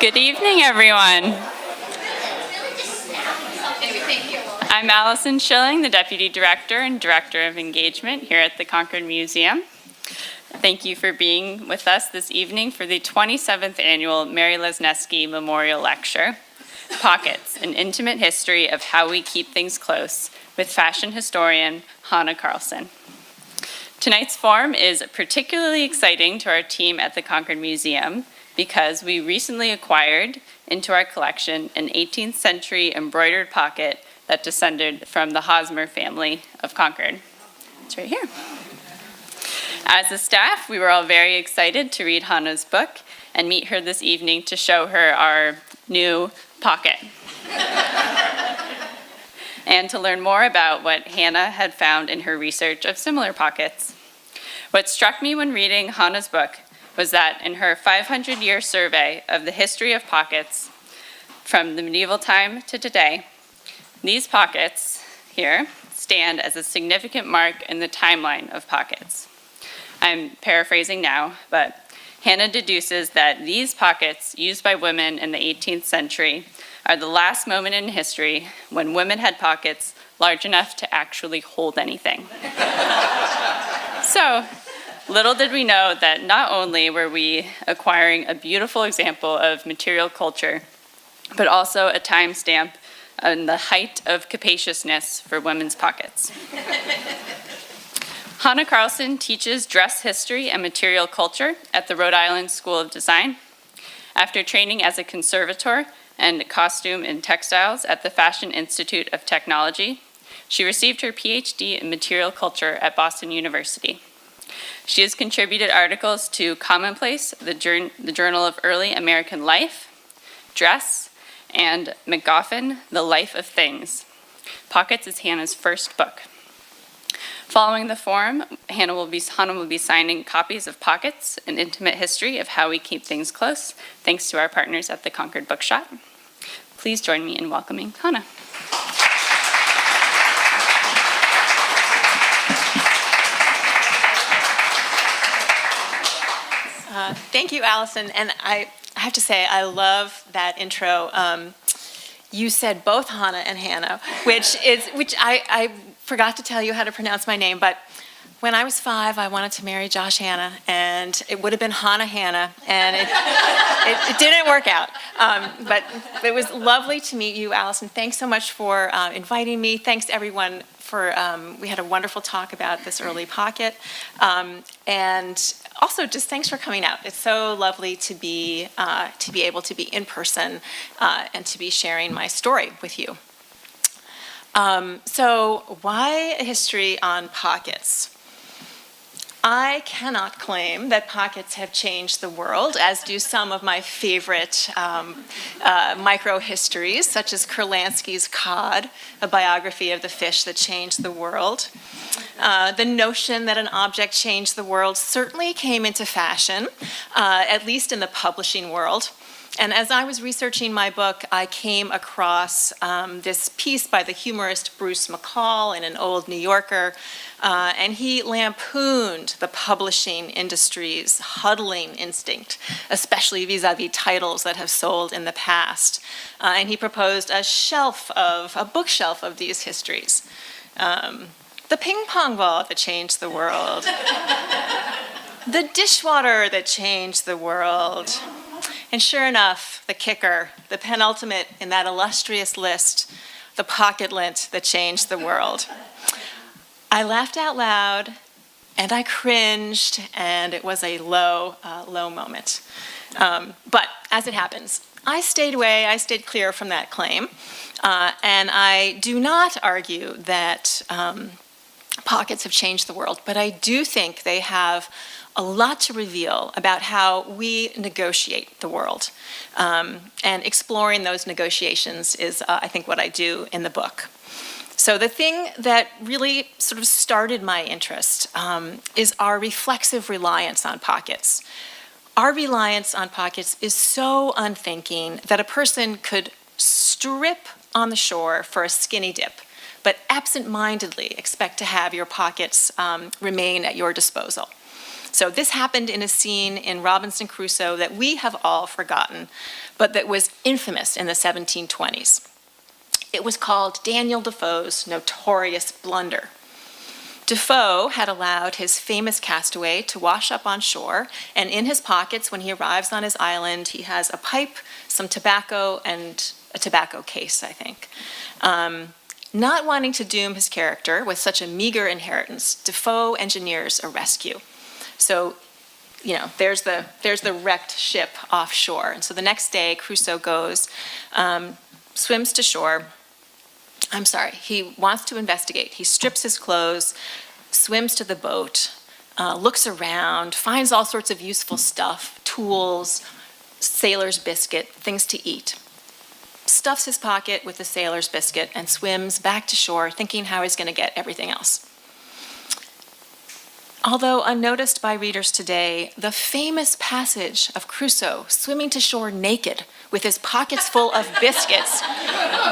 Good evening, everyone. I'm Allison Schilling, the Deputy Director and Director of Engagement here at the Concord Museum. Thank you for being with us this evening for the 27th Annual Mary Lesniewski Memorial Lecture, Pockets, An Intimate History of How We Keep Things Close, with fashion historian Hanna Karlsson. Tonight's forum is particularly exciting to our team at the Concord Museum because we recently acquired into our collection an 18th century embroidered pocket that descended from the Hosmer family of Concord. It's right here. As a staff, we were all very excited to read Hanna's book and meet her this evening to show her our new pocket. And to learn more about what Hanna had found in her research of similar pockets. What struck me when reading Hanna's book was that in her 500-year survey of the history of pockets from the medieval time to today, these pockets here stand as a significant mark in the timeline of pockets. I'm paraphrasing now, but Hanna deduces that these pockets used by women in the 18th century are the last moment in history when women had pockets large enough to actually hold anything. So, little did we know that not only were we acquiring a beautiful example of material culture, but also a timestamp on the height of capaciousness for women's pockets. Hanna Karlsson teaches dress history and material culture at the Rhode Island School of Design. After training as a conservator and costume and textiles at the Fashion Institute of Technology, she received her PhD in material culture at Boston University. She has contributed articles to Commonplace, the Journal of Early American Life, Dress, and MacGoffin, The Life of Things. Pockets is Hanna's first book. Following the forum, Hanna will be signing copies of Pockets, An Intimate History of How We Keep Things Close, thanks to our partners at the Concord Bookshop. Please join me in welcoming Hanna. Thank you, Allison. And I have to say, I love that intro. You said both Hanna and Hanna, which I forgot to tell you how to pronounce my name, but when I was 5, I wanted to marry Josh Hanna, and it would have been Hanna Hanna, and it didn't work out. But it was lovely to meet you, Allison. Thanks so much for inviting me. Thanks, everyone, for we had a wonderful talk about this early pocket. And also, just thanks for coming out. It's so lovely to be able to be in person and to be sharing my story with you. So why a history on pockets? I cannot claim that pockets have changed the world, as do some of my favorite micro-histories, such as Kurlansky's Cod, a biography of the fish that changed the world. The notion that an object changed the world certainly came into fashion, at least in the publishing world. And as I was researching my book, I came across this piece by the humorist Bruce McCall in an old New Yorker, and he lampooned the publishing industry's huddling instinct, especially vis-a-vis titles that have sold in the past. And he proposed a bookshelf of these histories. The ping pong ball that changed the world. The dishwater that changed the world. And sure enough, the kicker, the penultimate in that illustrious list, the pocket lint that changed the world. I laughed out loud, and I cringed, and it was a low moment. But as it happens, I stayed away, I stayed clear from that claim, and I do not argue that pockets have changed the world, but I do think they have a lot to reveal about how we negotiate the world. And exploring those negotiations is, I think, what I do in the book. So the thing that really sort of started my interest is our reflexive reliance on pockets. Our reliance on pockets is so unthinking that a person could strip on the shore for a skinny dip, but absent-mindedly expect to have your pockets remain at your disposal. So this happened in a scene in Robinson Crusoe that we have all forgotten, but that was infamous in the 1720s. It was called Daniel Defoe's notorious blunder. Defoe had allowed his famous castaway to wash up on shore, and in his pockets, when he arrives on his island, he has a pipe, some tobacco, and a tobacco case, I think. Not wanting to doom his character with such a meager inheritance, Defoe engineers a rescue. So, there's the wrecked ship offshore. And so the next day, Crusoe goes, swims to shore. He wants to investigate. He strips his clothes, swims to the boat, looks around, finds all sorts of useful stuff, tools, sailor's biscuit, things to eat. Stuffs his pocket with the sailor's biscuit and swims back to shore, thinking how he's going to get everything else. Although unnoticed by readers today, the famous passage of Crusoe swimming to shore naked with his pockets full of biscuits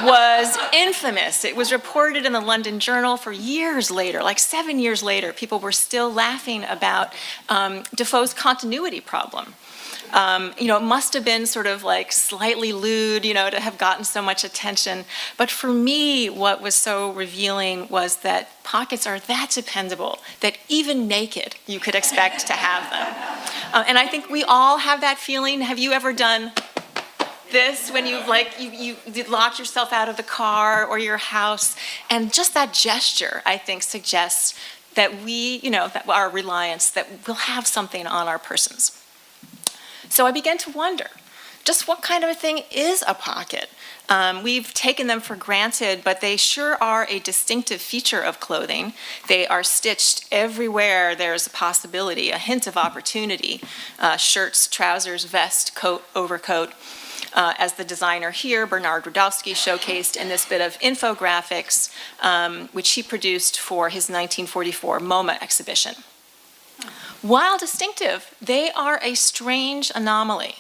was infamous. It was reported in the London Journal for years later, like 7 years later. People were still laughing about Defoe's continuity problem. It must have been sort of like slightly lewd, to have gotten so much attention. But for me, what was so revealing was that pockets are that dependable that even naked, you could expect to have them. And I think we all have that feeling. Have you ever done this when you locked yourself out of the car or your house? And just that gesture, I think, suggests that that our reliance, that we'll have something on our persons. So I began to wonder, just what kind of a thing is a pocket? We've taken them for granted, but they sure are a distinctive feature of clothing. They are stitched everywhere there's a possibility, a hint of opportunity. Shirts, trousers, vest, coat, overcoat. As the designer here, Bernard Rudowski, showcased in this bit of infographics, which he produced for his 1944 MoMA exhibition. While distinctive, they are a strange anomaly.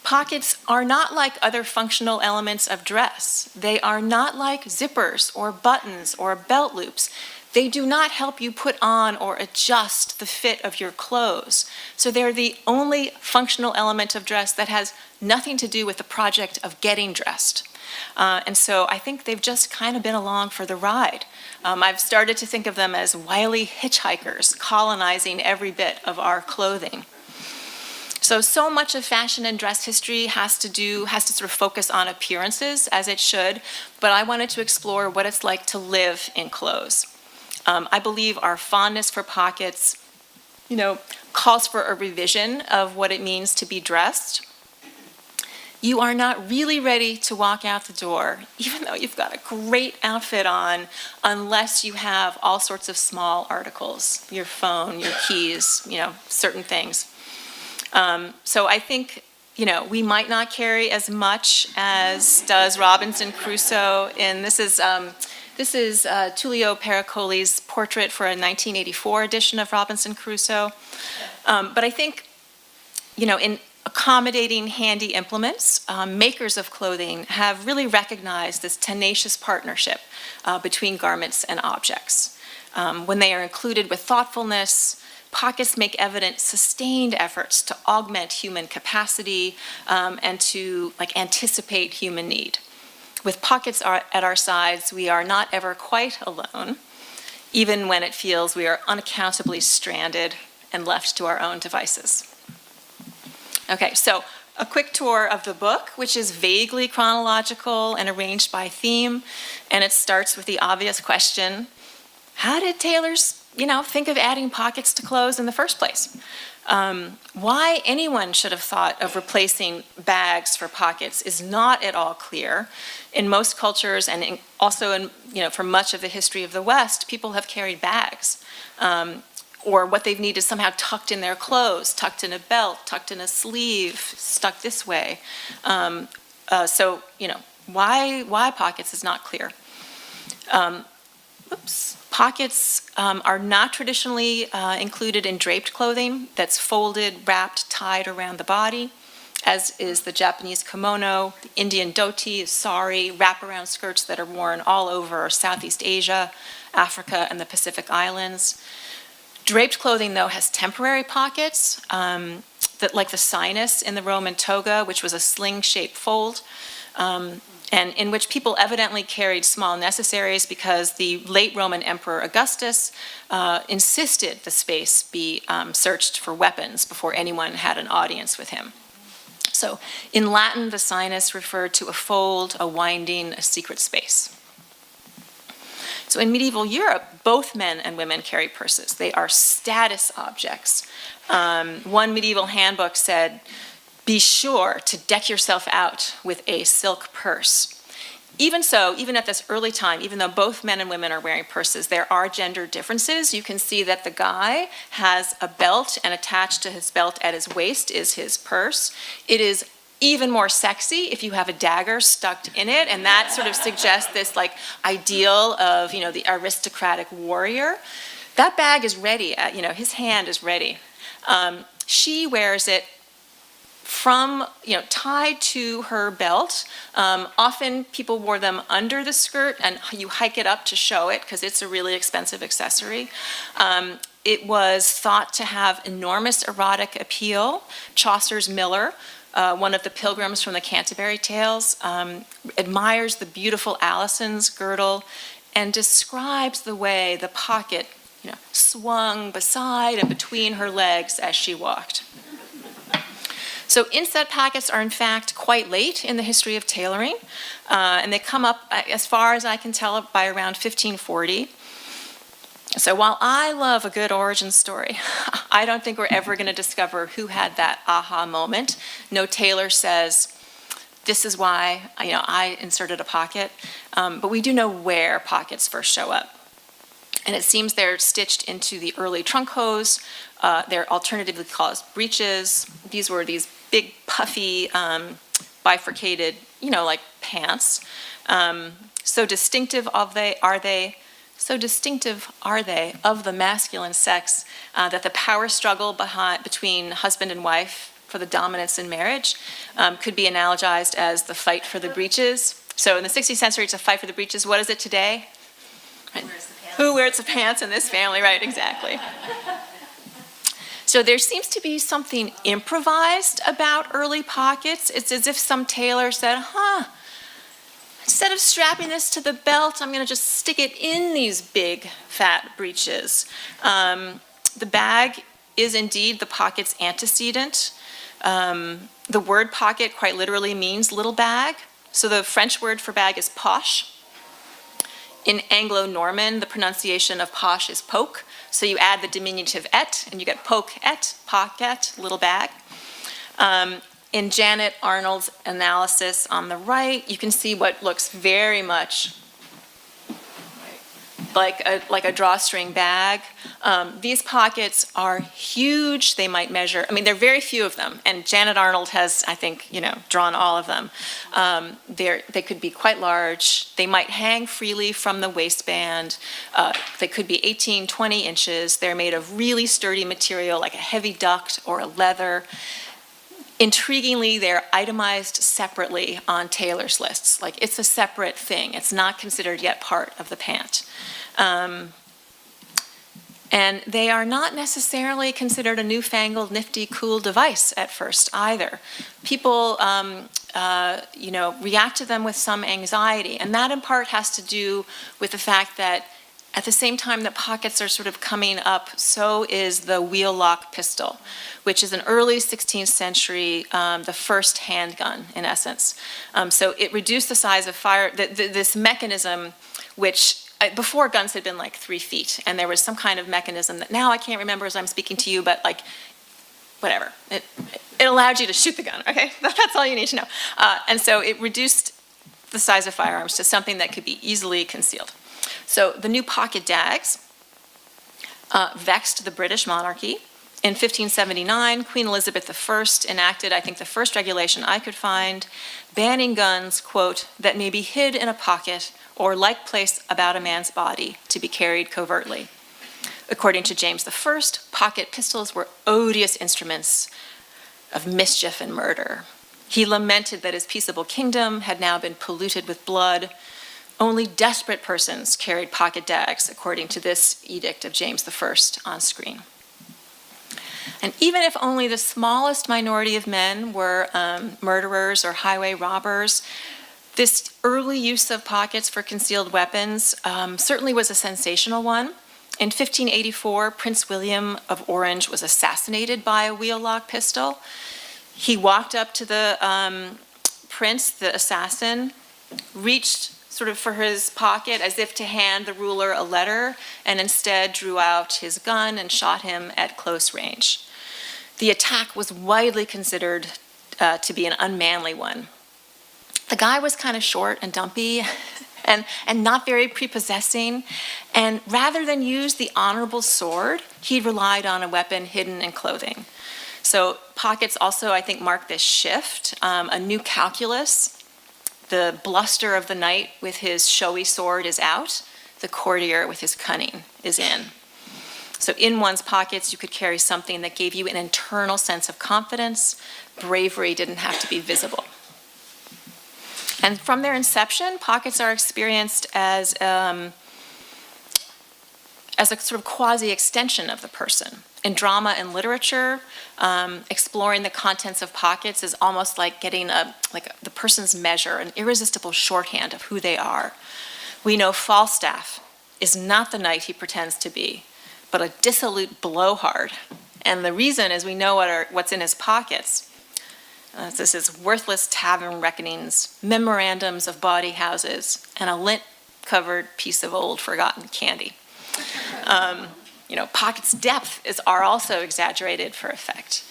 Pockets are not like other functional elements of dress. They are not like zippers or buttons or belt loops. They do not help you put on or adjust the fit of your clothes. So they're the only functional element of dress that has nothing to do with the project of getting dressed. And so I think they've just kind of been along for the ride. I've started to think of them as wily hitchhikers colonizing every bit of our clothing. So much of fashion and dress history has to sort of focus on appearances, as it should, but I wanted to explore what it's like to live in clothes. I believe our fondness for pockets, calls for a revision of what it means to be dressed. You are not really ready to walk out the door, even though you've got a great outfit on, unless you have all sorts of small articles, your phone, your keys, certain things. So I think, we might not carry as much as does Robinson Crusoe. And this is Tullio Pericoli's portrait for a 1984 edition of Robinson Crusoe. But I think, in accommodating handy implements, makers of clothing have really recognized this tenacious partnership between garments and objects. When they are included with thoughtfulness, pockets make evident sustained efforts to augment human capacity and to anticipate human need. With pockets at our sides, we are not ever quite alone, even when it feels we are unaccountably stranded and left to our own devices. Okay, so a quick tour of the book, which is vaguely chronological and arranged by theme, and it starts with the obvious question, how did tailors, think of adding pockets to clothes in the first place? Why anyone should have thought of replacing bags for pockets is not at all clear. In most cultures, and also for much of the history of the West, people have carried bags. Or what they've needed somehow tucked in their clothes, tucked in a belt, tucked in a sleeve, stuck this way. Why pockets is not clear. Pockets are not traditionally included in draped clothing that's folded, wrapped, tied around the body, as is the Japanese kimono, the Indian dhoti, sari, wraparound skirts that are worn all over Southeast Asia, Africa, and the Pacific Islands. Draped clothing, though, has temporary pockets, that, like the sinus in the Roman toga, which was a sling-shaped fold, and in which people evidently carried small necessaries because the late Roman Emperor Augustus insisted the space be searched for weapons before anyone had an audience with him. So in Latin, the sinus referred to a fold, a winding, a secret space. So in medieval Europe, both men and women carry purses. They are status objects. One medieval handbook said, "Be sure to deck yourself out with a silk purse." Even so, even at this early time, even though both men and women are wearing purses, there are gender differences. You can see that the guy has a belt, and attached to his belt at his waist is his purse. It is even more sexy if you have a dagger stuck in it, and that sort of suggests this like ideal of, the aristocratic warrior. That bag is ready, his hand is ready. She wears it from, tied to her belt. Often people wore them under the skirt, and you hike it up to show it because it's a really expensive accessory. It was thought to have enormous erotic appeal. Chaucer's Miller, one of the pilgrims from the Canterbury Tales, admires the beautiful Alison's girdle and describes the way the pocket swung beside and between her legs as she walked. So inset pockets are in fact quite late in the history of tailoring, and they come up, as far as I can tell, by around 1540. So while I love a good origin story, I don't think we're ever going to discover who had that aha moment. No tailor says, this is why I inserted a pocket, but we do know where pockets first show up. And it seems they're stitched into the early trunk hose. They're alternatively called breeches. These were these big, puffy, bifurcated, like pants. So distinctive are they of the masculine sex that the power struggle between husband and wife for the dominance in marriage could be analogized as the fight for the breeches. So in the 16th century, it's a fight for the breeches. What is it today? Who wears the pants in this family, right? Exactly. So there seems to be something improvised about early pockets. It's as if some tailor said, instead of strapping this to the belt, I'm going to just stick it in these big, fat breeches. The bag is indeed the pocket's antecedent. The word pocket quite literally means little bag. So the French word for bag is poche. In Anglo-Norman, the pronunciation of poche is poke. So you add the diminutive et, and you get poke-et, pocket, little bag. In Janet Arnold's analysis on the right, you can see what looks very much like a drawstring bag. These pockets are huge. They might measure, there are very few of them, and Janet Arnold has, I think, drawn all of them. They could be quite large. They might hang freely from the waistband. They could be 18, 20 inches. They're made of really sturdy material, like a heavy duct or a leather. Intriguingly, they're itemized separately on tailor's lists. Like, it's a separate thing. It's not considered yet part of the pant. And they are not necessarily considered a newfangled, nifty, cool device at first either. People, react to them with some anxiety, and that in part has to do with the fact that at the same time that pockets are sort of coming up, so is the wheel-lock pistol, which is an early 16th century, the first handgun, in essence. So it reduced the size of fire, this mechanism, which before guns had been like 3 feet, and there was some kind of mechanism that now I can't remember as I'm speaking to you, but whatever. It allowed you to shoot the gun, okay? That's all you need to know. And so it reduced the size of firearms to something that could be easily concealed. So the new pocket dags vexed the British monarchy. In 1579, Queen Elizabeth I enacted, I think, the first regulation I could find, banning guns, quote, that may be hid in a pocket or like place about a man's body to be carried covertly. According to James I, pocket pistols were odious instruments of mischief and murder. He lamented that his peaceable kingdom had now been polluted with blood. Only desperate persons carried pocket dags, according to this edict of James I on screen. And even if only the smallest minority of men were murderers or highway robbers, this early use of pockets for concealed weapons certainly was a sensational one. In 1584, Prince William of Orange was assassinated by a wheel-lock pistol. He walked up to the prince, the assassin, reached sort of for his pocket as if to hand the ruler a letter, and instead drew out his gun and shot him at close range. The attack was widely considered to be an unmanly one. The guy was kind of short and dumpy and not very prepossessing, and rather than use the honorable sword, he relied on a weapon hidden in clothing. So pockets also, I think, mark this shift, a new calculus. The bluster of the knight with his showy sword is out. The courtier with his cunning is in. So in one's pockets, you could carry something that gave you an internal sense of confidence. Bravery didn't have to be visible. And from their inception, pockets are experienced as a sort of quasi-extension of the person. In drama and literature, exploring the contents of pockets is almost like getting the person's measure, an irresistible shorthand of who they are. We know Falstaff is not the knight he pretends to be, but a dissolute blowhard. And the reason is we know what's in his pockets. This is worthless tavern reckonings, memorandums of bawdy houses, and a lint-covered piece of old forgotten candy. Pockets' depth are also exaggerated for effect.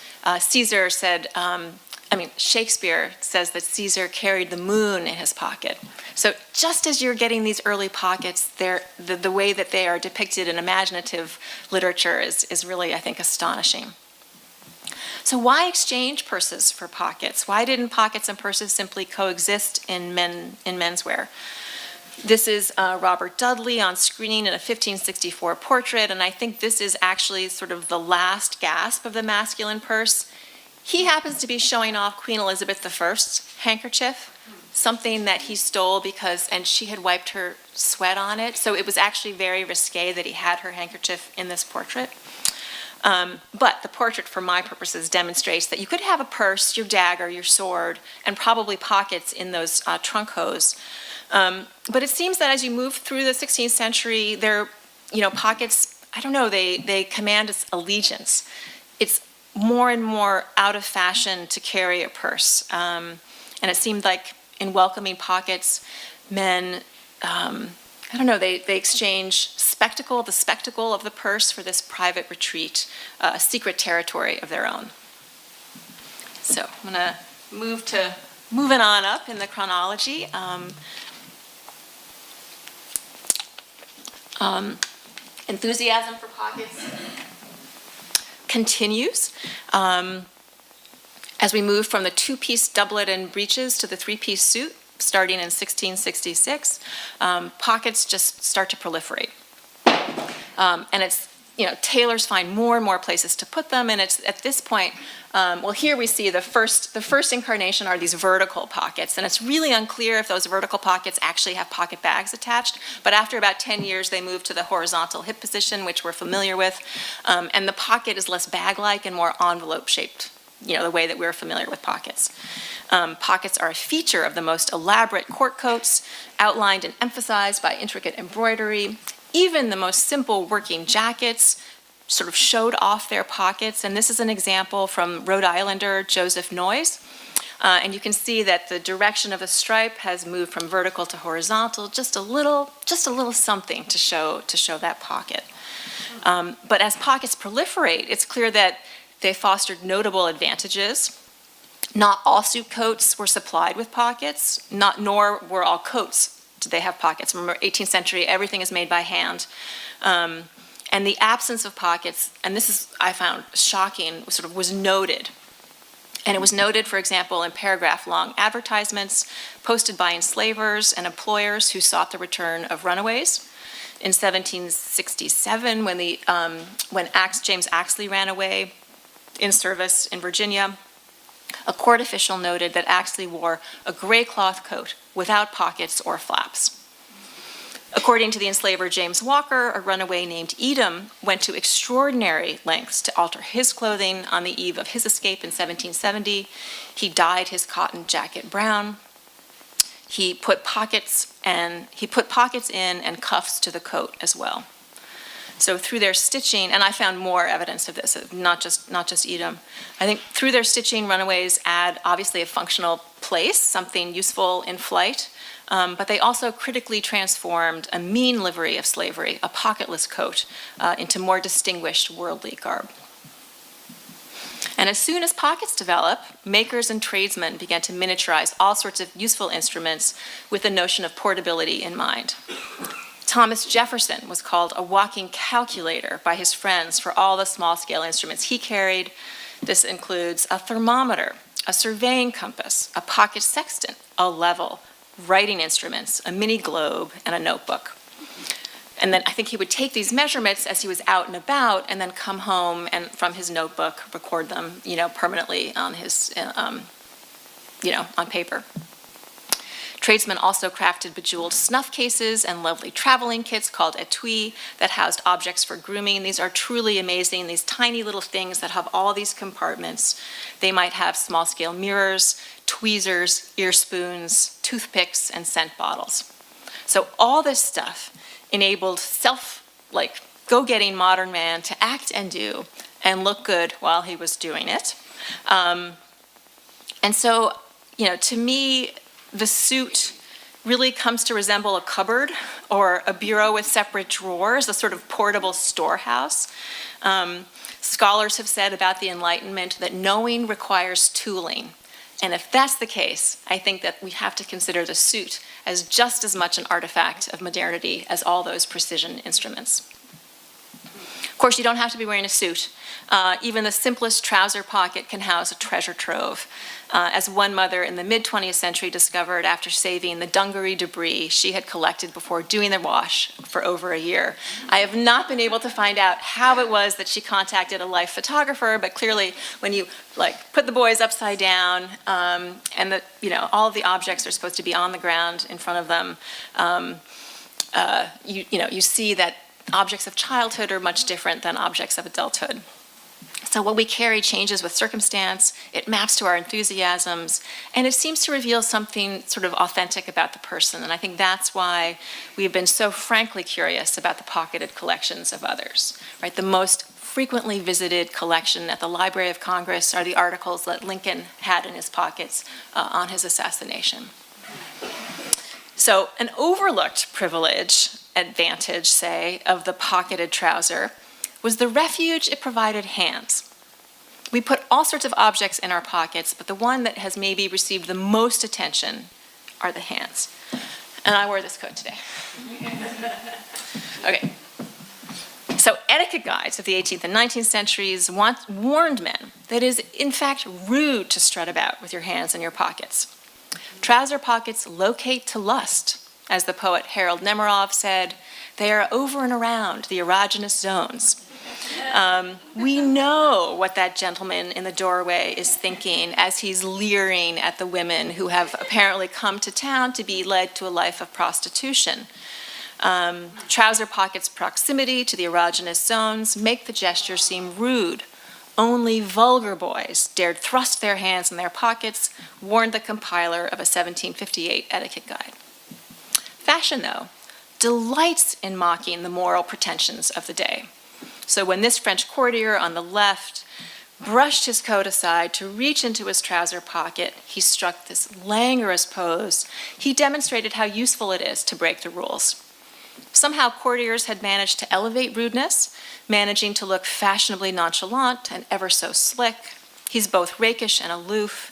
Shakespeare says that Caesar carried the moon in his pocket. So just as you're getting these early pockets, the way that they are depicted in imaginative literature is really, I think, astonishing. So why exchange purses for pockets? Why didn't pockets and purses simply coexist in menswear? This is Robert Dudley on screen in a 1564 portrait, and I think this is actually sort of the last gasp of the masculine purse. He happens to be showing off Queen Elizabeth I's handkerchief, something that he stole and she had wiped her sweat on it, so it was actually very risque that he had her handkerchief in this portrait. But the portrait, for my purposes, demonstrates that you could have a purse, your dagger, your sword, and probably pockets in those trunk hose. But it seems that as you move through the 16th century, pockets, they command allegiance. It's more and more out of fashion to carry a purse. And it seemed like in welcoming pockets, men, they exchange the spectacle of the purse for this private retreat, a secret territory of their own. So I'm going to moving on up in the chronology. Enthusiasm for pockets continues as we move from the two-piece doublet and breeches to the three-piece suit, starting in 1666. Pockets just start to proliferate. And it's, tailors find more and more places to put them, and it's at this point, here we see the first incarnation are these vertical pockets, and it's really unclear if those vertical pockets actually have pocket bags attached, but after about 10 years they move to the horizontal hip position, which we're familiar with, and the pocket is less bag-like and more envelope-shaped, the way that we're familiar with pockets. Pockets are a feature of the most elaborate court coats, outlined and emphasized by intricate embroidery. Even the most simple working jackets sort of showed off their pockets, and this is an example from Rhode Islander Joseph Noyes. And you can see that the direction of the stripe has moved from vertical to horizontal, just a little something to show that pocket. But as pockets proliferate, it's clear that they fostered notable advantages. Not all suit coats were supplied with pockets, nor were all coats did they have pockets. Remember, 18th century, everything is made by hand. And the absence of pockets, and this is, I found shocking, was noted. And it was noted, for example, in paragraph-long advertisements posted by enslavers and employers who sought the return of runaways. In 1767, when James Axley ran away in service in Virginia, a court official noted that Axley wore a gray cloth coat without pockets or flaps. According to the enslaver James Walker, a runaway named Edom went to extraordinary lengths to alter his clothing on the eve of his escape in 1770. He dyed his cotton jacket brown. He put pockets in and cuffs to the coat as well. So through their stitching, and I found more evidence of this, not just Edom. I think through their stitching, runaways add obviously a functional place, something useful in flight, but they also critically transformed a mean livery of slavery, a pocketless coat, into more distinguished worldly garb. And as soon as pockets develop, makers and tradesmen began to miniaturize all sorts of useful instruments with the notion of portability in mind. Thomas Jefferson was called a walking calculator by his friends for all the small-scale instruments he carried. This includes a thermometer, a surveying compass, a pocket sextant, a level, writing instruments, a mini globe, and a notebook. And then I think he would take these measurements as he was out and about and then come home and from his notebook record them, permanently on his, on paper. Tradesmen also crafted bejeweled snuff cases and lovely traveling kits called étuis that housed objects for grooming. These are truly amazing, these tiny little things that have all these compartments. They might have small-scale mirrors, tweezers, ear spoons, toothpicks, and scent bottles. So all this stuff enabled go-getting modern man to act and do and look good while he was doing it. And so, to me, the suit really comes to resemble a cupboard or a bureau with separate drawers, a sort of portable storehouse. Scholars have said about the Enlightenment that knowing requires tooling. And if that's the case, I think that we have to consider the suit as just as much an artifact of modernity as all those precision instruments. Of course, you don't have to be wearing a suit. Even the simplest trouser pocket can house a treasure trove. As one mother in the mid-20th century discovered after saving the dungaree debris she had collected before doing the wash for over a year. I have not been able to find out how it was that she contacted a life photographer, but clearly when you put the boys upside down and all of the objects are supposed to be on the ground in front of them, you see that objects of childhood are much different than objects of adulthood. So what we carry changes with circumstance, it maps to our enthusiasms, and it seems to reveal something sort of authentic about the person. And I think that's why we've been so frankly curious about the pocketed collections of others, right? The most frequently visited collection at the Library of Congress are the articles that Lincoln had in his pockets on his assassination. So an overlooked advantage, say, of the pocketed trouser was the refuge it provided hands. We put all sorts of objects in our pockets, but the one that has maybe received the most attention are the hands. And I wore this coat today. Okay. So etiquette guides of the 18th and 19th centuries warned men that it is in fact rude to strut about with your hands in your pockets. Trouser pockets locate to lust. As the poet Harold Nemerov said, they are over and around the erogenous zones. We know what that gentleman in the doorway is thinking as he's leering at the women who have apparently come to town to be led to a life of prostitution. Trouser pockets' proximity to the erogenous zones make the gesture seem rude. Only vulgar boys dared thrust their hands in their pockets, warned the compiler of a 1758 etiquette guide. Fashion, though, delights in mocking the moral pretensions of the day. So when this French courtier on the left brushed his coat aside to reach into his trouser pocket, he struck this languorous pose. He demonstrated how useful it is to break the rules. Somehow courtiers had managed to elevate rudeness, managing to look fashionably nonchalant and ever so slick. He's both rakish and aloof.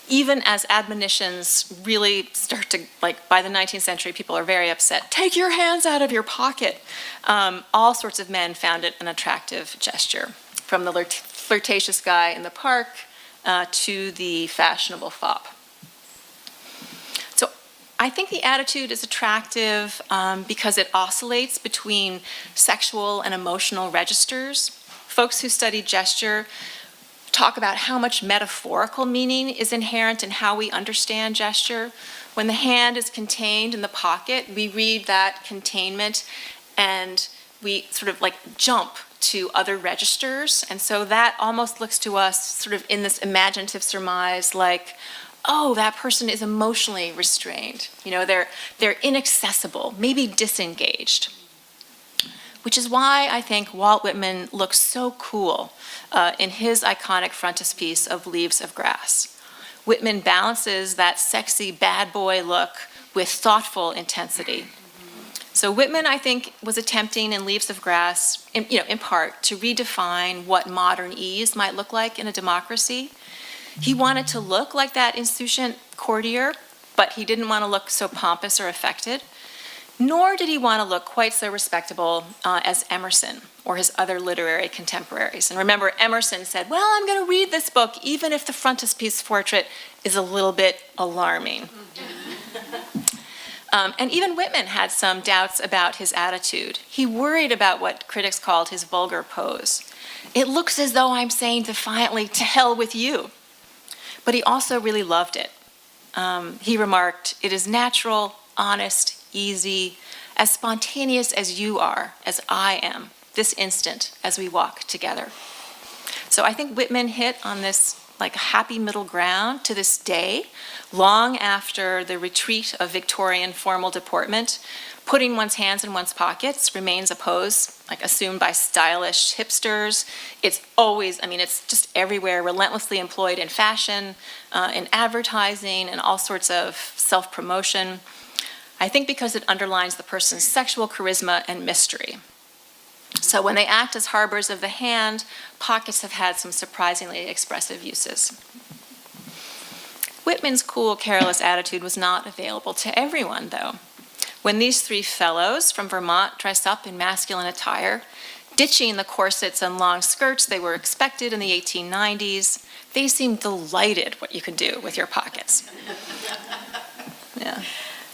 Even as admonitions really start to, by the 19th century, people are very upset. Take your hands out of your pocket. All sorts of men found it an attractive gesture, from the flirtatious guy in the park to the fashionable fop. So I think the attitude is attractive because it oscillates between sexual and emotional registers. Folks who study gesture talk about how much metaphorical meaning is inherent in how we understand gesture. When the hand is contained in the pocket, we read that containment and we sort of like jump to other registers. And so that almost looks to us sort of in this imaginative surmise like, oh, that person is emotionally restrained. You know, they're inaccessible, maybe disengaged. Which is why I think Walt Whitman looks so cool in his iconic frontispiece of Leaves of Grass. Whitman balances that sexy bad boy look with thoughtful intensity. So Whitman, I think, was attempting in Leaves of Grass, in part, to redefine what modern ease might look like in a democracy. He wanted to look like that insouciant courtier, but he didn't want to look so pompous or affected. Nor did he want to look quite so respectable as Emerson or his other literary contemporaries. And remember, Emerson said, well, I'm going to read this book even if the frontispiece portrait is a little bit alarming. And even Whitman had some doubts about his attitude. He worried about what critics called his vulgar pose. It looks as though I'm saying defiantly, to hell with you. But he also really loved it. He remarked, it is natural, honest, easy, as spontaneous as you are, as I am, this instant as we walk together. So I think Whitman hit on this like happy middle ground to this day, long after the retreat of Victorian formal deportment. Putting one's hands in one's pockets remains a pose like assumed by stylish hipsters. It's always, it's just everywhere, relentlessly employed in fashion, in advertising, and all sorts of self-promotion. I think because it underlines the person's sexual charisma and mystery. So when they act as harbors of the hand, pockets have had some surprisingly expressive uses. Whitman's cool, careless attitude was not available to everyone, though. When these three fellows from Vermont dress up in masculine attire, ditching the corsets and long skirts they were expected in the 1890s, they seemed delighted what you could do with your pockets. Yeah.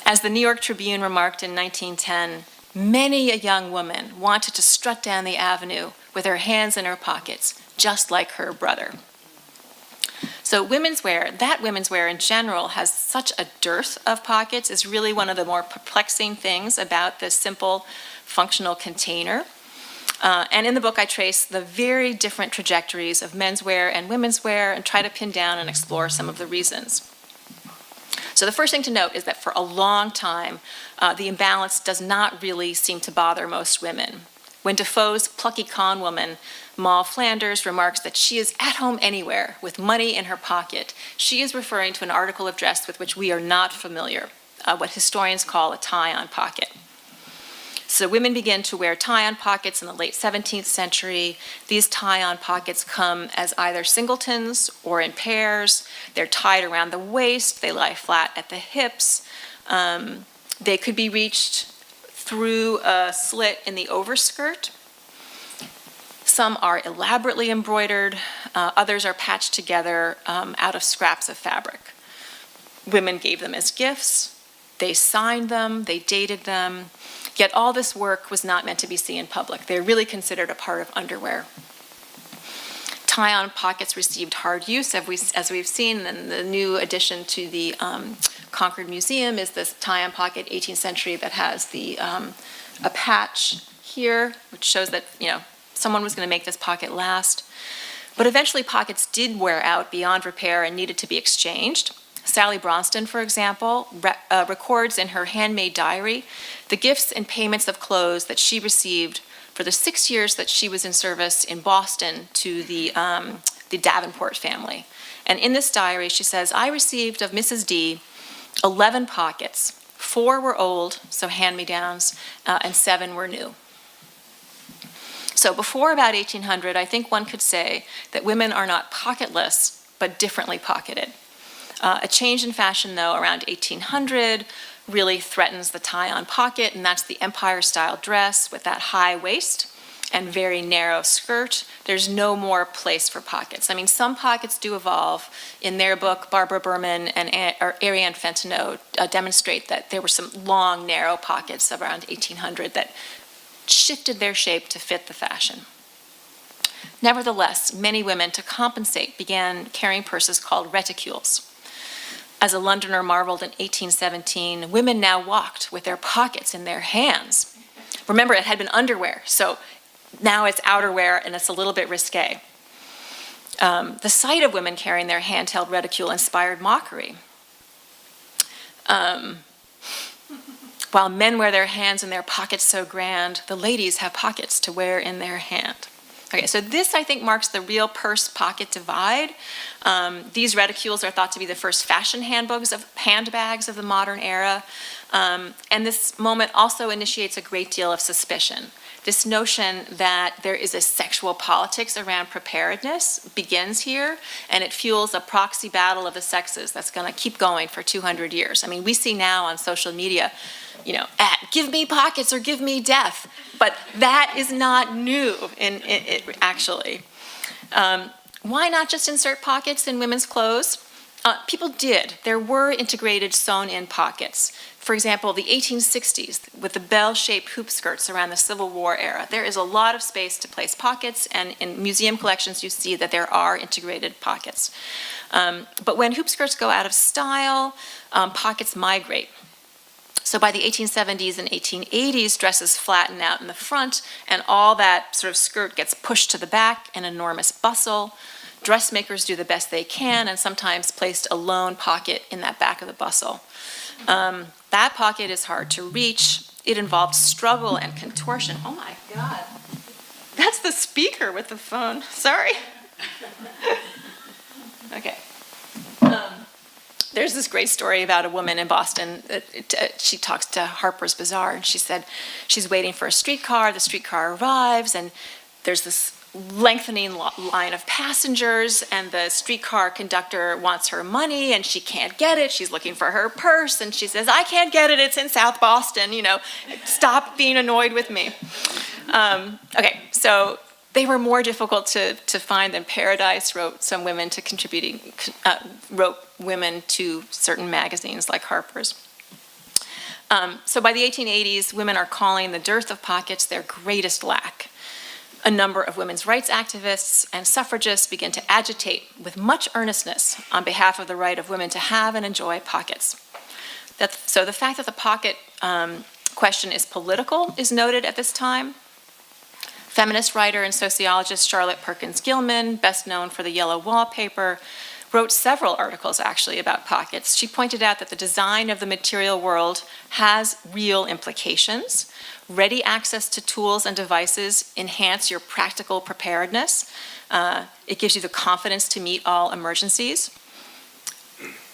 As the New York Tribune remarked in 1910, many a young woman wanted to strut down the avenue with her hands in her pockets, just like her brother. So women's wear in general has such a dearth of pockets, is really one of the more perplexing things about this simple functional container. And in the book, I trace the very different trajectories of menswear and women's wear and try to pin down and explore some of the reasons. So the first thing to note is that for a long time, the imbalance does not really seem to bother most women. When Defoe's plucky con woman, Moll Flanders, remarks that she is at home anywhere with money in her pocket, she is referring to an article of dress with which we are not familiar, what historians call a tie-on pocket. So women begin to wear tie-on pockets in the late 17th century. These tie-on pockets come as either singletons or in pairs. They're tied around the waist. They lie flat at the hips. They could be reached through a slit in the overskirt. Some are elaborately embroidered. Others are patched together out of scraps of fabric. Women gave them as gifts. They signed them. They dated them. Yet all this work was not meant to be seen in public. They're really considered a part of underwear. Tie-on pockets received hard use, as we've seen, and the new addition to the Concord Museum is this tie-on pocket, 18th century, that has a patch here, which shows that someone was going to make this pocket last. But eventually pockets did wear out beyond repair and needed to be exchanged. Sally Bronston, for example, records in her handmade diary the gifts and payments of clothes that she received for the 6 years that she was in service in Boston to the Davenport family. And in this diary, she says, I received of Mrs. D 11 pockets. 4 were old, so hand-me-downs, and 7 were new. So before about 1800, I think one could say that women are not pocketless, but differently pocketed. A change in fashion, though, around 1800 really threatens the tie-on pocket, and that's the Empire-style dress with that high waist and very narrow skirt. There's no more place for pockets. Some pockets do evolve. In their book, Barbara Berman and Ariane Fentineau demonstrate that there were some long, narrow pockets around 1800 that shifted their shape to fit the fashion. Nevertheless, many women, to compensate, began carrying purses called reticules. As a Londoner marveled in 1817, women now walked with their pockets in their hands. Remember, it had been underwear, so now it's outerwear and it's a little bit risque. The sight of women carrying their handheld reticule inspired mockery. While men wear their hands in their pockets so grand, the ladies have pockets to wear in their hand. Okay, so this, I think, marks the real purse-pocket divide. These reticules are thought to be the first fashion handbags of the modern era. And this moment also initiates a great deal of suspicion. This notion that there is a sexual politics around preparedness begins here, and it fuels a proxy battle of the sexes that's going to keep going for 200 years. I mean, we see now on social media, give me pockets or give me death. But that is not new, actually. Why not just insert pockets in women's clothes? People did. There were integrated sewn-in pockets. For example, the 1860s, with the bell-shaped hoop skirts around the Civil War era, there is a lot of space to place pockets, and in museum collections you see that there are integrated pockets. But when hoop skirts go out of style, pockets migrate. So by the 1870s and 1880s, dresses flatten out in the front, and all that sort of skirt gets pushed to the back, an enormous bustle. Dressmakers do the best they can, and sometimes placed a lone pocket in that back of the bustle. That pocket is hard to reach. It involved struggle and contortion. Oh my God. That's the speaker with the phone. Sorry. Okay. There's this great story about a woman in Boston. She talks to Harper's Bazaar, and she said she's waiting for a streetcar. The streetcar arrives, and there's this lengthening line of passengers, and the streetcar conductor wants her money, and she can't get it. She's looking for her purse, and she says, "I can't get it. It's in South Boston. Stop being annoyed with me." Okay, so they were more difficult to find than Paradise wrote women to certain magazines like Harper's. So by the 1880s, women are calling the dearth of pockets their greatest lack. A number of women's rights activists and suffragists begin to agitate with much earnestness on behalf of the right of women to have and enjoy pockets. So the fact that the pocket question is political is noted at this time. Feminist writer and sociologist Charlotte Perkins Gilman, best known for the Yellow Wallpaper, wrote several articles actually about pockets. She pointed out that the design of the material world has real implications. Ready access to tools and devices enhance your practical preparedness. It gives you the confidence to meet all emergencies.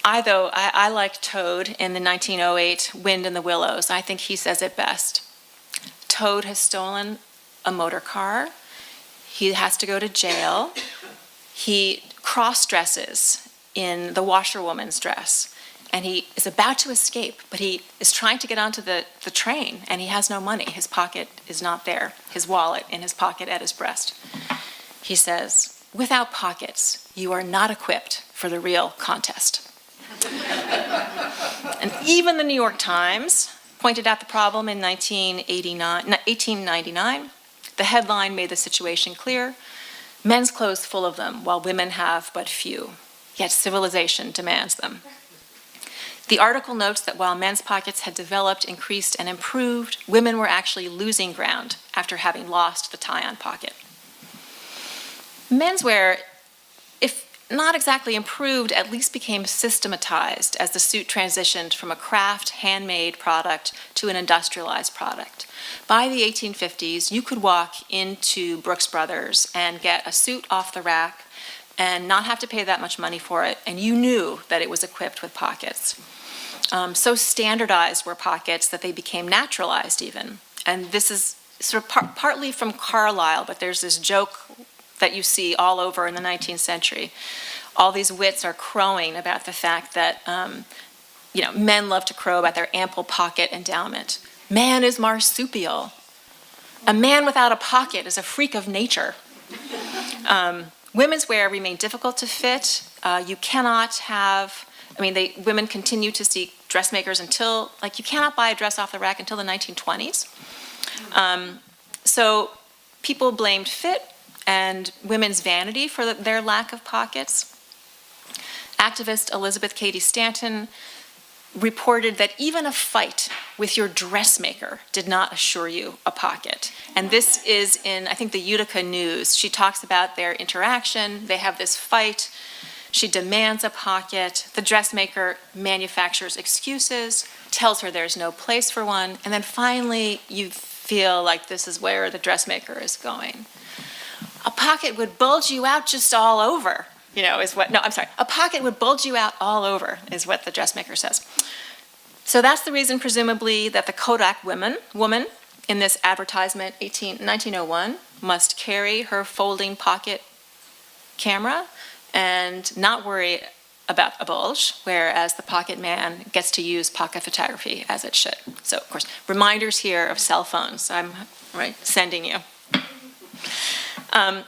I like Toad in the 1908 Wind in the Willows. I think he says it best. Toad has stolen a motor car. He has to go to jail. He cross-dresses in the washerwoman's dress, and he is about to escape, but he is trying to get onto the train, and he has no money. His pocket is not there, his wallet in his pocket at his breast. He says, "Without pockets, you are not equipped for the real contest." And even the New York Times pointed out the problem in 1899. The headline made the situation clear: men's clothes full of them, while women have but few, yet civilization demands them. The article notes that while men's pockets had developed, increased, and improved, women were actually losing ground after having lost the tie-on pocket. Menswear, if not exactly improved, at least became systematized as the suit transitioned from a craft, handmade product to an industrialized product. By the 1850s, you could walk into Brooks Brothers and get a suit off the rack and not have to pay that much money for it, and you knew that it was equipped with pockets. So standardized were pockets that they became naturalized even. And this is sort of partly from Carlyle, but there's this joke that you see all over in the 19th century. All these wits are crowing about the fact that men love to crow about their ample pocket endowment. Man is marsupial. A man without a pocket is a freak of nature. Women's wear remained difficult to fit. You cannot have, women continue to seek dressmakers until, you cannot buy a dress off the rack until the 1920s. So people blamed fit and women's vanity for their lack of pockets. Activist Elizabeth Cady Stanton reported that even a fight with your dressmaker did not assure you a pocket. And this is in, I think, the Utica News. She talks about their interaction. They have this fight. She demands a pocket. The dressmaker manufactures excuses, tells her there's no place for one, and then finally you feel like this is where the dressmaker is going. A pocket would bulge you out just all over. A pocket would bulge you out all over, is what the dressmaker says. So that's the reason, presumably, that the Kodak woman in this advertisement, 1901, must carry her folding pocket camera and not worry about a bulge, whereas the pocket man gets to use pocket photography as it should. So, of course, reminders here of cell phones I'm sending you.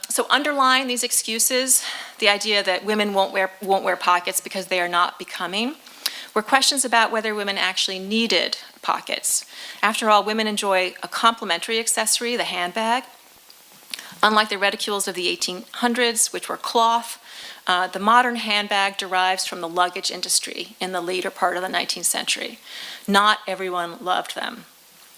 So underlying these excuses, the idea that women won't wear pockets because they are not becoming, were questions about whether women actually needed pockets. After all, women enjoy a complementary accessory, the handbag. Unlike the reticules of the 1800s, which were cloth, the modern handbag derives from the luggage industry in the later part of the 19th century. Not everyone loved them.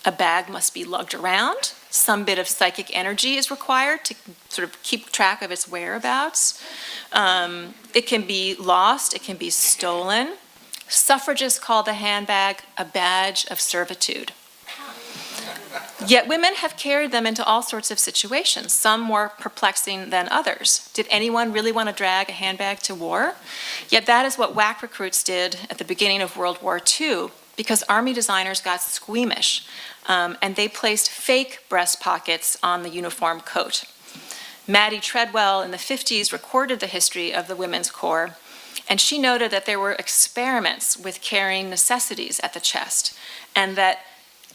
A bag must be lugged around. Some bit of psychic energy is required to sort of keep track of its whereabouts. It can be lost, it can be stolen. Suffragists called the handbag a badge of servitude. Yet women have carried them into all sorts of situations, some more perplexing than others. Did anyone really want to drag a handbag to war? Yet that is what WAC recruits did at the beginning of World War II, because Army designers got squeamish, and they placed fake breast pockets on the uniform coat. Maddie Treadwell in the 50s recorded the history of the Women's Corps, and she noted that there were experiments with carrying necessities at the chest, and that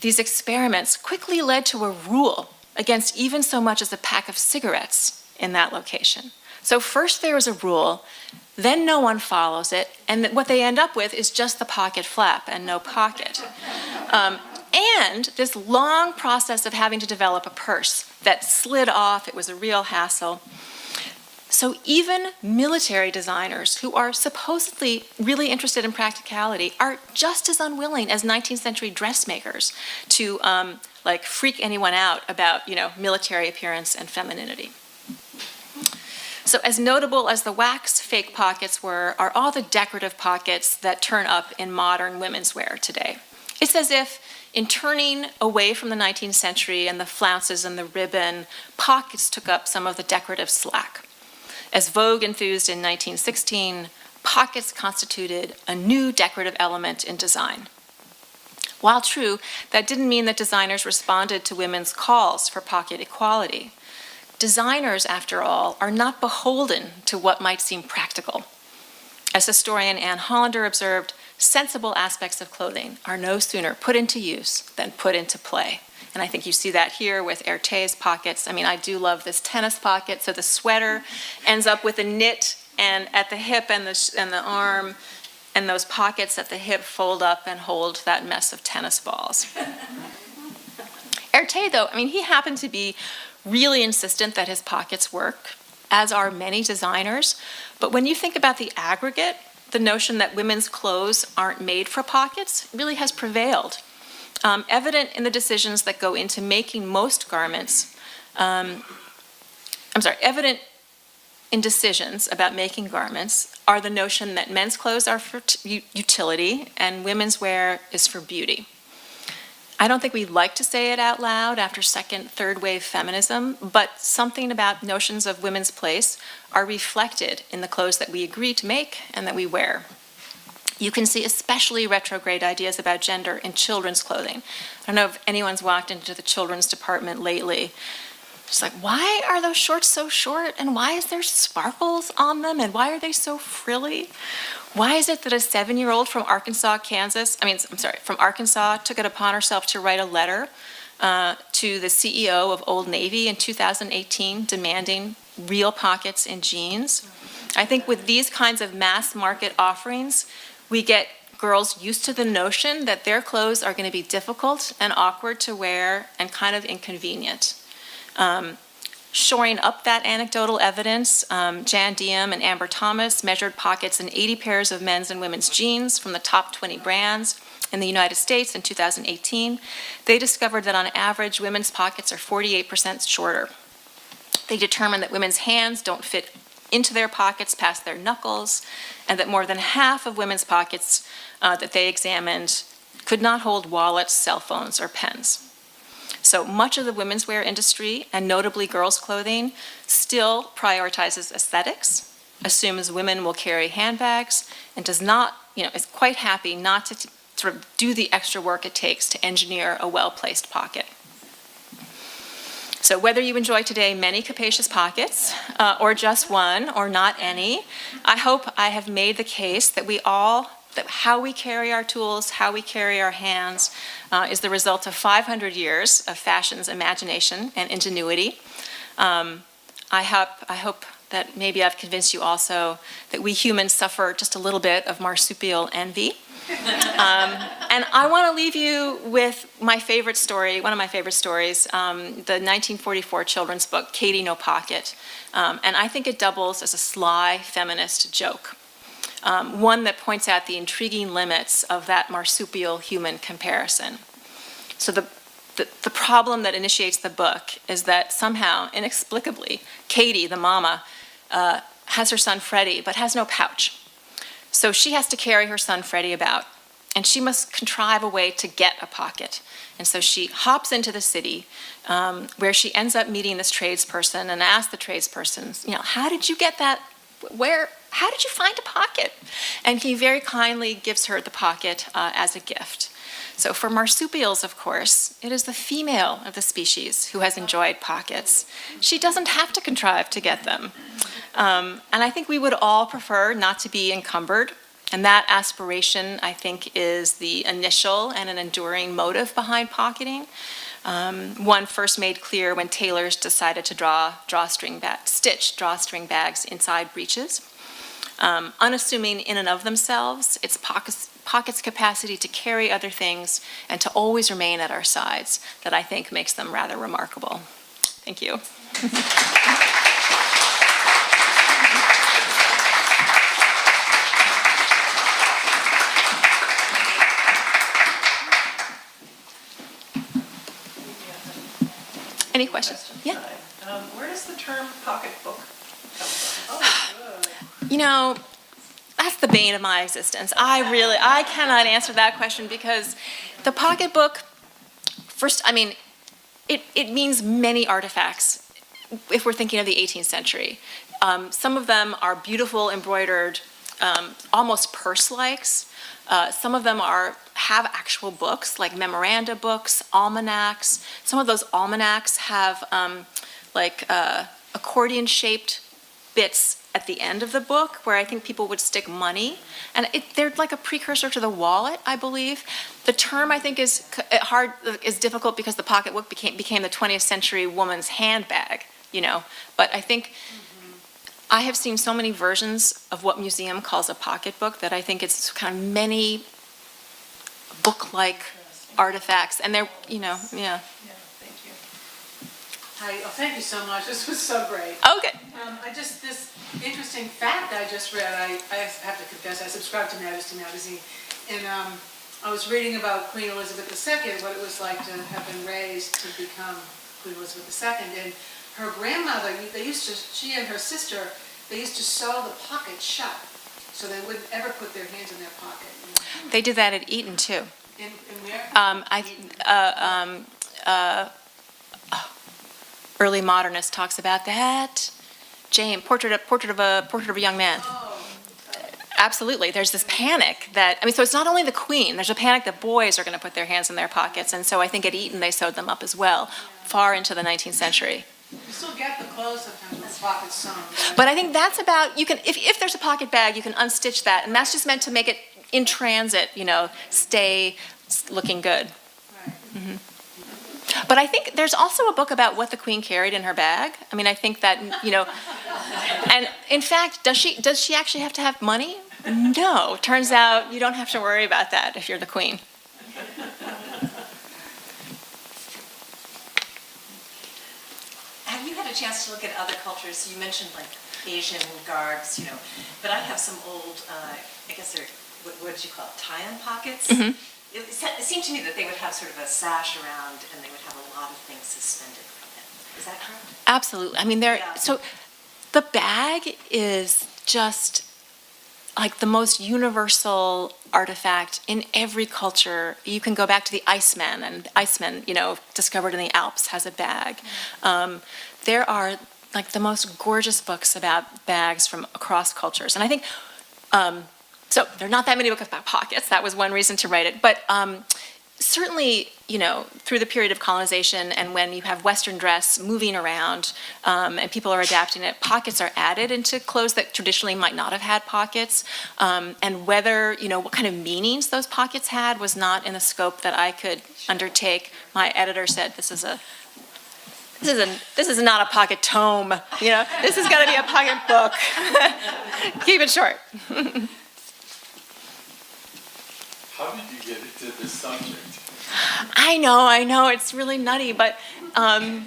these experiments quickly led to a rule against even so much as a pack of cigarettes in that location. So first there is a rule, then no one follows it, and what they end up with is just the pocket flap and no pocket. And this long process of having to develop a purse that slid off, it was a real hassle. So even military designers who are supposedly really interested in practicality are just as unwilling as 19th century dressmakers to freak anyone out about, military appearance and femininity. So as notable as the wax fake pockets were, are all the decorative pockets that turn up in modern women's wear today. It's as if in turning away from the 19th century and the flounces and the ribbon, pockets took up some of the decorative slack. As Vogue enthused in 1916, pockets constituted a new decorative element in design. While true, that didn't mean that designers responded to women's calls for pocket equality. Designers, after all, are not beholden to what might seem practical. As historian Anne Hollander observed, sensible aspects of clothing are no sooner put into use than put into play. And I think you see that here with Erté's pockets. I mean, I do love this tennis pocket. So the sweater ends up with a knit and at the hip and the arm, and those pockets at the hip fold up and hold that mess of tennis balls. Erté, though, he happened to be really insistent that his pockets work, as are many designers. But when you think about the aggregate, the notion that women's clothes aren't made for pockets really has prevailed. Evident in the decisions that go into making most garments, evident in decisions about making garments are the notion that men's clothes are for utility and women's wear is for beauty. I don't think we like to say it out loud after second, third wave feminism, but something about notions of women's place are reflected in the clothes that we agree to make and that we wear. You can see especially retrograde ideas about gender in children's clothing. I don't know if anyone's walked into the children's department lately. It's like, why are those shorts so short? And why is there sparkles on them? And why are they so frilly? Why is it that a 7-year-old from Arkansas took it upon herself to write a letter to the CEO of Old Navy in 2018 demanding real pockets in jeans? I think with these kinds of mass market offerings, we get girls used to the notion that their clothes are going to be difficult and awkward to wear and kind of inconvenient. shoring up that anecdotal evidence, Jan Diem and Amber Thomas measured pockets in 80 pairs of men's and women's jeans from the top 20 brands in the United States in 2018. They discovered that on average, women's pockets are 48% shorter. They determined that women's hands don't fit into their pockets past their knuckles, and that more than half of women's pockets that they examined could not hold wallets, cell phones, or pens. So much of the women's wear industry, and notably girls' clothing, still prioritizes aesthetics, assumes women will carry handbags, and does not, is quite happy not to sort of do the extra work it takes to engineer a well-placed pocket. So whether you enjoy today many capacious pockets, or just one, or not any, I hope I have made the case that that how we carry our tools, how we carry our hands, is the result of 500 years of fashion's imagination and ingenuity. I hope that maybe I've convinced you also that we humans suffer just a little bit of marsupial envy. And I want to leave you with my favorite story, one of my favorite stories, the 1944 children's book, Katie No Pocket. And I think it doubles as a sly feminist joke. One that points out the intriguing limits of that marsupial human comparison. So the problem that initiates the book is that somehow, inexplicably, Katie, the mama, has her son Freddie, but has no pouch. So she has to carry her son Freddie about, and she must contrive a way to get a pocket. And so she hops into the city, where she ends up meeting this tradesperson and asks the tradesperson, how did you get that? How did you find a pocket? And he very kindly gives her the pocket as a gift. So for marsupials, of course, it is the female of the species who has enjoyed pockets. She doesn't have to contrive to get them. And I think we would all prefer not to be encumbered. And that aspiration, I think, is the initial and an enduring motive behind pocketing. One first made clear when tailors decided to stitch drawstring bags inside breeches. Unassuming in and of themselves, it's pockets' capacity to carry other things and to always remain at our sides that I think makes them rather remarkable. Thank you. Any questions? Yeah. Where does the term pocketbook come from? That's the bane of my existence. I cannot answer that question because the pocketbook, first, it means many artifacts if we're thinking of the 18th century. Some of them are beautiful, embroidered, almost purse-likes. Some of them have actual books, like memoranda books, almanacs. Some of those almanacs have accordion-shaped bits at the end of the book where I think people would stick money. And they're like a precursor to the wallet, I believe. The term, I think, is difficult because the pocketbook became the 20th century woman's handbag, But I think I have seen so many versions of what museum calls a pocketbook that I think it's kind of many book-like artifacts. And they're, Yeah, thank you. Hi, thank you so much. This was so great. Okay. This interesting fact I just read, I have to confess, I subscribe to Majesty Magazine, and I was reading about Queen Elizabeth II, what it was like to have been raised to become Queen Elizabeth II, and her grandmother, she and her sister, they used to sew the pockets shut, so they wouldn't ever put their hands in their pocket. They did that at Eton, too. In where? Early modernist talks about that. James, portrait of a young man. Oh, Absolutely. There's this panic so it's not only the Queen. There's a panic that boys are going to put their hands in their pockets. And so I think at Eton they sewed them up as well, far into the 19th century. you still get the clothes sometimes with pockets sewn. But I think that's about, if there's a pocket bag, you can unstitch that. And that's just meant to make it in transit, stay looking good. Right. Mm-hmm. But I think there's also a book about what the Queen carried in her bag. I think that, and in fact, does she actually have to have money? No. Turns out you don't have to worry about that if you're the Queen. Have you had a chance to look at other cultures. You mentioned like Asian garbs, but I have some old, I guess they're, what did you call it, tie-on pockets? It seemed to me that they would have sort of a sash around and they would have a lot of things suspended from it. Is that correct? Absolutely. I mean, Yeah. so the bag is just like the most universal artifact in every culture. You can go back to the Iceman, and Iceman, discovered in the Alps, has a bag. There are like the most gorgeous books about bags from across cultures. And I think, so there are not that many books about pockets. That was one reason to write it. But certainly, through the period of colonization and when you have Western dress moving around and people are adapting it, pockets are added into clothes that traditionally might not have had pockets. And whether, what kind of meanings those pockets had was not in the scope that I could undertake. My editor said, this is not a pocket tome, this is gonna be a pocket book. Keep it short. How did you get into this subject? I know, it's really nutty, but I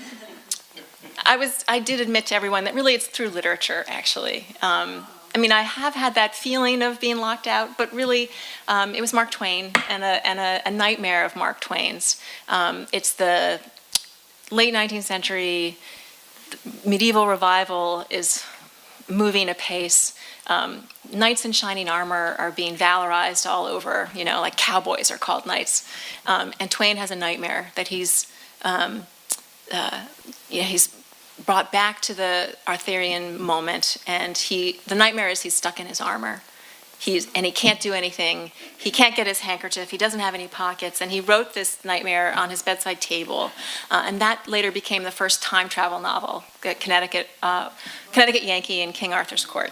did admit to everyone that really it's through literature, actually. I have had that feeling of being locked out, but really it was Mark Twain and a nightmare of Mark Twain's. It's the late 19th century medieval revival is moving apace. Knights in shining armor are being valorized all over, like cowboys are called knights. And Twain has a nightmare that he's brought back to the Arthurian moment, and the nightmare is he's stuck in his armor. And he can't do anything. He can't get his handkerchief. He doesn't have any pockets. And he wrote this nightmare on his bedside table. And that later became the first time travel novel, Connecticut Yankee in King Arthur's Court.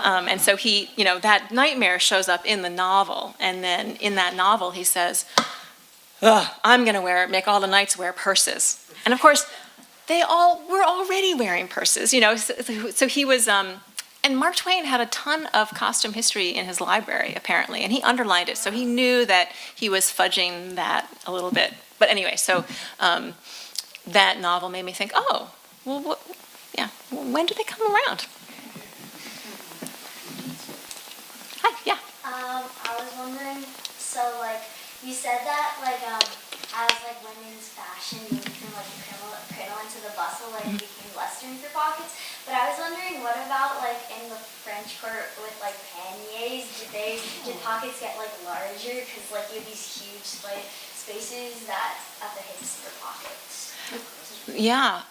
And so that nightmare shows up in the novel. And then in that novel, he says, I'm going to make all the knights wear purses. And of course, they all were already wearing purses, So he was... And Mark Twain had a ton of costume history in his library, apparently, and he underlined it, so he knew that he was fudging that a little bit. But anyway, so that novel made me think, when do they come around? Hi, yeah. I was wondering, so you said that as women's fashion moved from cradle into the bustle, it became Western for pockets. But I was wondering, what about in the French court with panniers? Did pockets get larger because you have these huge spaces that at the hips for pockets? Yeah,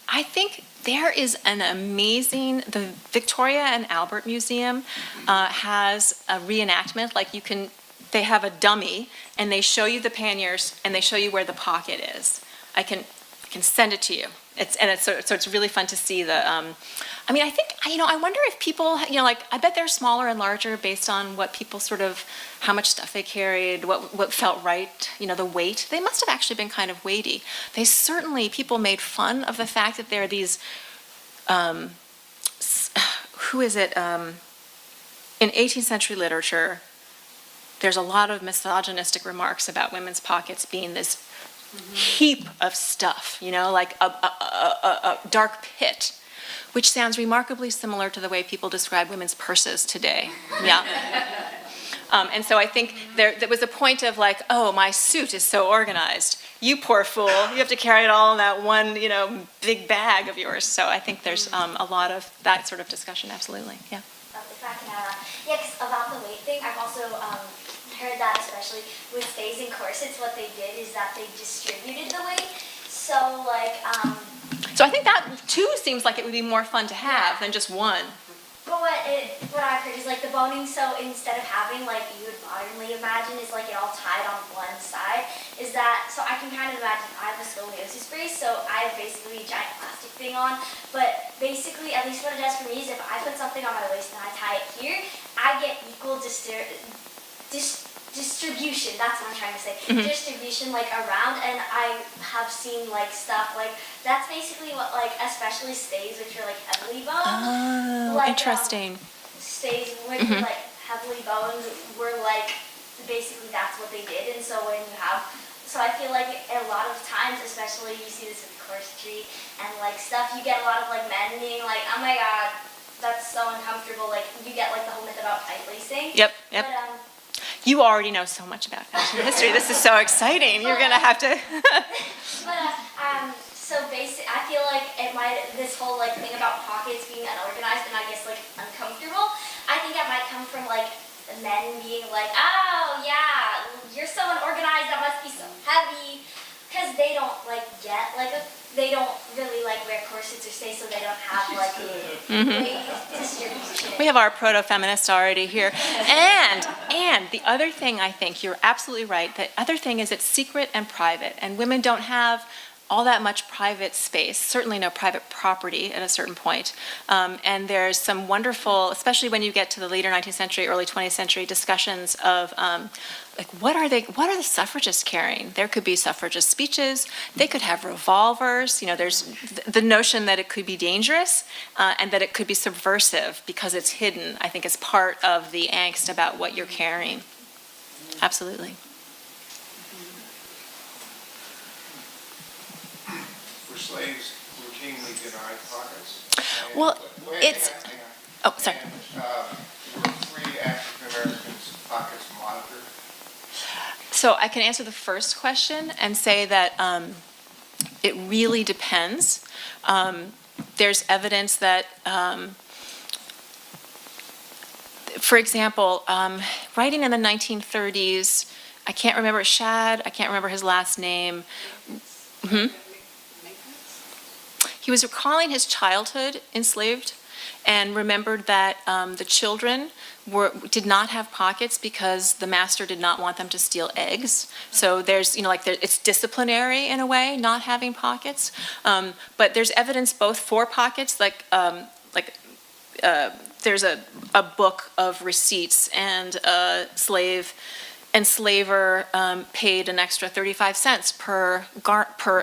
I think there is an amazing. The Victoria and Albert Museum has a reenactment. They have a dummy and they show you the panniers and they show you where the pocket is. I can send it to you. So it's really fun to see the. I think I wonder if people I bet they're smaller and larger based on what people how much stuff they carried, what felt right, the weight. They must have actually been kind of weighty. People made fun of the fact that there are these. Who is it? In 18th century literature, there's a lot of misogynistic remarks about women's pockets being this heap of stuff, like a dark pit, which sounds remarkably similar to the way people describe women's purses today. Yeah. And so I think there was a point of my suit is so organized. You poor fool, you have to carry it all in that one, big bag of yours. So I think there's a lot of that sort of discussion, absolutely, yeah. If I can add on. Yeah, 'cause about the weight thing, I've also heard that especially with stays and corsets, what they did is that they distributed the weight. So So I think that too seems like it would be more fun to have than just one. But what I've heard is the boning, so instead of having you would modernly imagine is it all tied on one side, is that, so I can kind of imagine I have a scoliosis brace, so I have basically a giant plastic thing on, but basically at least what it does for me is if I put something on my waist and I tie it here, I get equal distribution, that's what I'm trying to say, distribution around, and I have seen stuff that's basically what especially stays which are heavily boned. Oh, interesting. Stays which are heavily boned were basically that's what they did, and so when you have so I feel like a lot of times, especially you see this with corsetry and like stuff, you get a lot of like men being like, oh my god, that's so uncomfortable. Like you get like the whole myth about tight lacing. Yep. But You already know so much about fashion history. This is so exciting. You're gonna have to. So I feel like this whole like thing about pockets being unorganized and I guess like uncomfortable, I think it might come from like men being like, oh yeah, you're so unorganized, that must be so heavy, because they don't like get like they don't really like wear corsets or say, so they don't have like weight distribution. We have our proto-feminists already here. And the other thing, I think, you're absolutely right, the other thing is it's secret and private, and women don't have all that much private space, certainly no private property at a certain point. And there's some wonderful, especially when you get to the later 19th century, early 20th century discussions of like what are the suffragists carrying? There could be suffragist speeches, they could have revolvers, there's the notion that it could be dangerous and that it could be subversive because it's hidden, I think is part of the angst about what you're carrying. Absolutely. Slaves routinely denied pockets. Well, it's- Hang on. Oh, sorry. And, were 3 African Americans' pockets monitored? So I can answer the first question and say that it really depends. There's evidence that, for example, writing in the 1930s, I can't remember Shad, I can't remember his last name. He was recalling his childhood enslaved and remembered that the children did not have pockets because the master did not want them to steal eggs. So there's, it's disciplinary in a way, not having pockets. But there's evidence both for pockets, there's a book of receipts and a enslaver paid an extra 35 cents per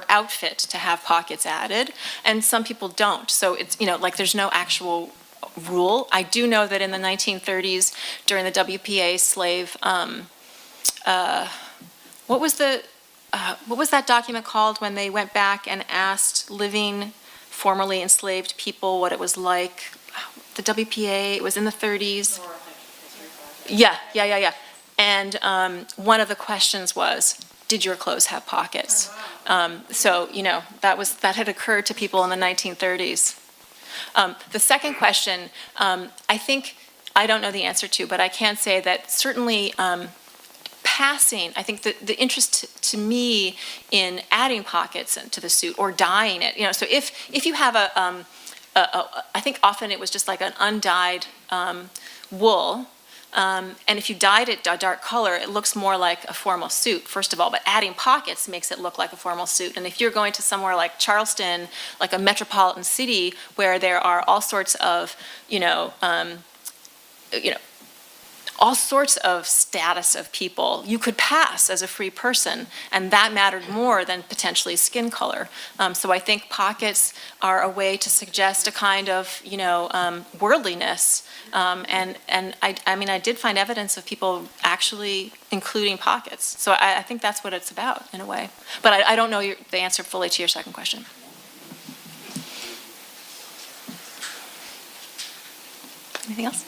outfit to have pockets added, and some people don't. So it's, there's no actual rule. I do know that in the 1930s, during the WPA slave, what was that document called when they went back and asked living formerly enslaved people what it was like? The WPA, it was in the 30s. Yeah. And one of the questions was, did your clothes have pockets? So, that had occurred to people in the 1930s. The second question, I don't know the answer to, but I can say that certainly passing, I think the interest to me in adding pockets to the suit or dyeing it, so if you have I think often it was just like an undyed wool, and if you dyed it a dark color, it looks more like a formal suit, first of all, but adding pockets makes it look like a formal suit. And if you're going to somewhere like Charleston, like a metropolitan city, where there are all sorts of, all sorts of status of people, you could pass as a free person, and that mattered more than potentially skin color. So I think pockets are a way to suggest a kind of, worldliness. And I did find evidence of people actually including pockets. So I think that's what it's about in a way. But I don't know the answer fully to your second question. Anything else?